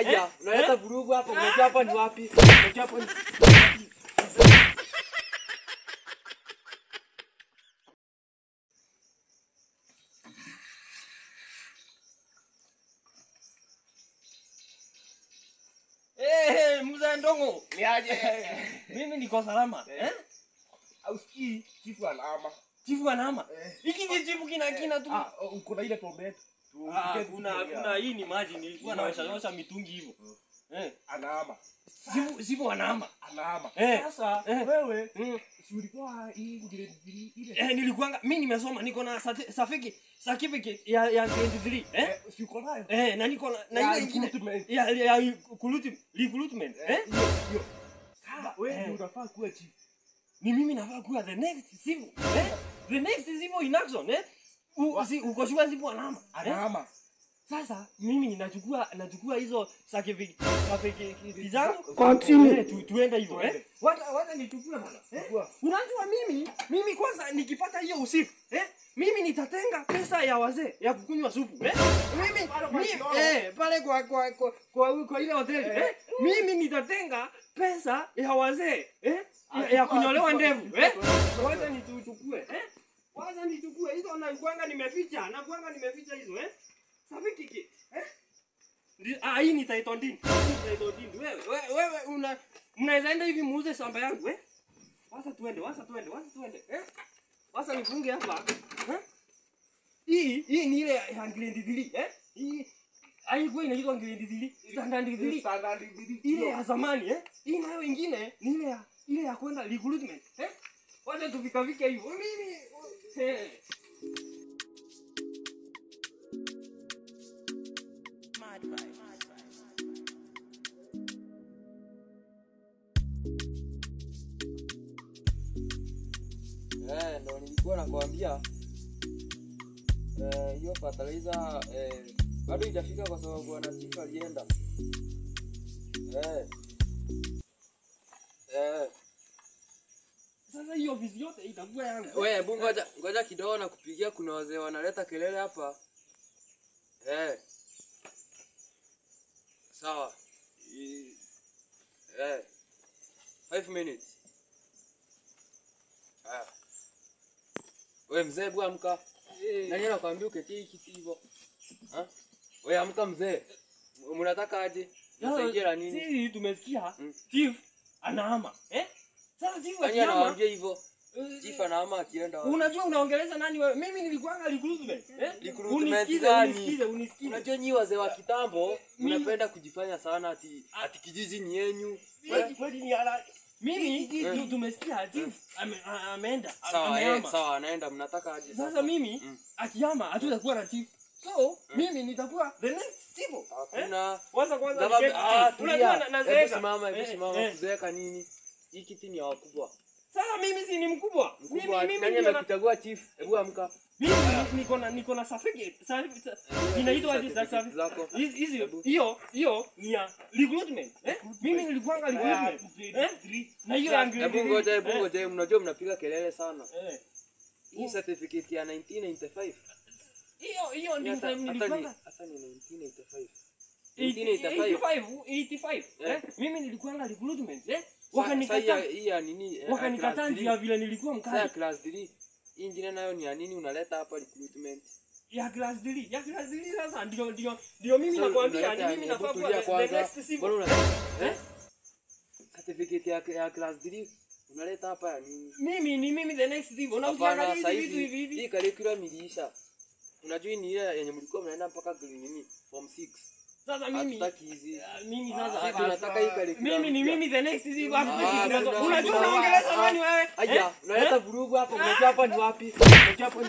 Aya, unaleta vurugu hapa. Unajua hapa ni wapi? Unajua hapa ni wapi? Mzee Ndongo. Niaje? Mimi niko salama. Ausikii chifu anahama. Chifu anahama. Hiki kichifu kina tu. Uko na ile pombe yetu. Kuna hii ni maji nilikuwa naosha mitungi hivyo. Anahama. Chifu anahama. Anahama. Sasa wewe si ulikuwa hii grade 3 ile? Nilikuanga mimi nimesoma niko na certificate ya grade 3. Si uko nayo? Na niko na ile ingine ya recruitment. Hiyo. Sasa wewe unafaa kuwa chief. Ni mimi nafaa kuwa the next civil. The next civil in action. Uko shua zipo anahama. Sasa mimi nachukua hizo certificate zangu. Continue. Tuende hivyo Wacha nichukue bwana. Unajua mimi kwanza nikipata hiyo usifu, mimi nitatenga pesa ya wazee ya kukunywa supu. Mimi pale kwa ile hoteli. Mimi nitatenga pesa ya wazee ya kunyolewa ndevu. Wacha nichukue. Wacha nichukue hizo na kuanga nimeficha hizo certificate. Hii ni title deed. Wewe mnaweza enda hivi muuze shamba yangu Wacha tuende. Wacha nifunge hapa. Hii ni ile ya grade 3. Hii haikuwa inaitwa grade 3, standard 3. Ile ya zamani Hii nayo ingine ni ile ya kwenda recruitment. Wacha tufikavike hivyo. Mimi ndo nilikuwa nakwambia hiyo fertilizer bado haijafika kwa sababu ana chief alienda. Sasa hiyo ofisi yote itakuwa yangu. Wewe hebu ngoja kidogo na kupigia, kuna wazee wanaleta kelele hapa. Sawa. 5 minutes. Wewe mzee bwana amka. Nani anakuambia uketi kiti hivyo? Wewe amka mzee. Mnataka aje? Nasaidia nini? Sisi tumesikia chief anahama. Sasa chief anaambia hivyo. Chief anahama akienda. Unajua unaongeleza nani wewe? Mimi nilikuanga recruitment. Unisikize. Unajua nyinyi wazee wa kitambo mnapenda kujifanya sana ati kijiji ni yenu. Kweli ni halali. Mimi tumesikia chief ameenda. Sawa anaenda, mnataka aje sasa? Mimi akihama hatutakuwa na chief. So mimi nitakuwa the next civil. Hakuna. Kwanza unajua nazeeka. Simama kuzeeka nini? Hii kiti ni ya wakubwa. Sasa mimi si ni mkubwa. Mimi nani amekuchagua chief? Hebu amka. Mimi niko na certificate. Inaitwa aje certificate zako? Hiyo ni ya recruitment. Mimi nilikuanga recruitment. Na hiyo yangu. Hebu ngoja, mnajua mnapiga kelele sana. Hii certificate ya 1995. Hiyo ndio nilikuanga. Hata ni 1985. 85. Mimi nilikuanga recruitment. Wakanikataa hii ya nini? Wakanikataa ndio vile nilikuwa mkali. Sasa class 3. Hii ingine nayo ni ya nini unaleta hapa recruitment? Ya class 3 sasa ndio mimi nakwambia ni mimi nafaa kuwa the next civil. Certificate ya class 3 unaleta hapa ya nini? Mimi the next civil. Na ukiangalia hivi. Hii curriculum iliisha. Unajua ni ile yenye mlikuwa mnaenda mpaka nini form 6. Sasa mimi sasa tunataka hii curriculum. Mimi the next civil. Unajua unaongeleza nani wewe? Aya, unaleta vurugu hapa. Unajua hapa ni wapi? Unajua hapa ni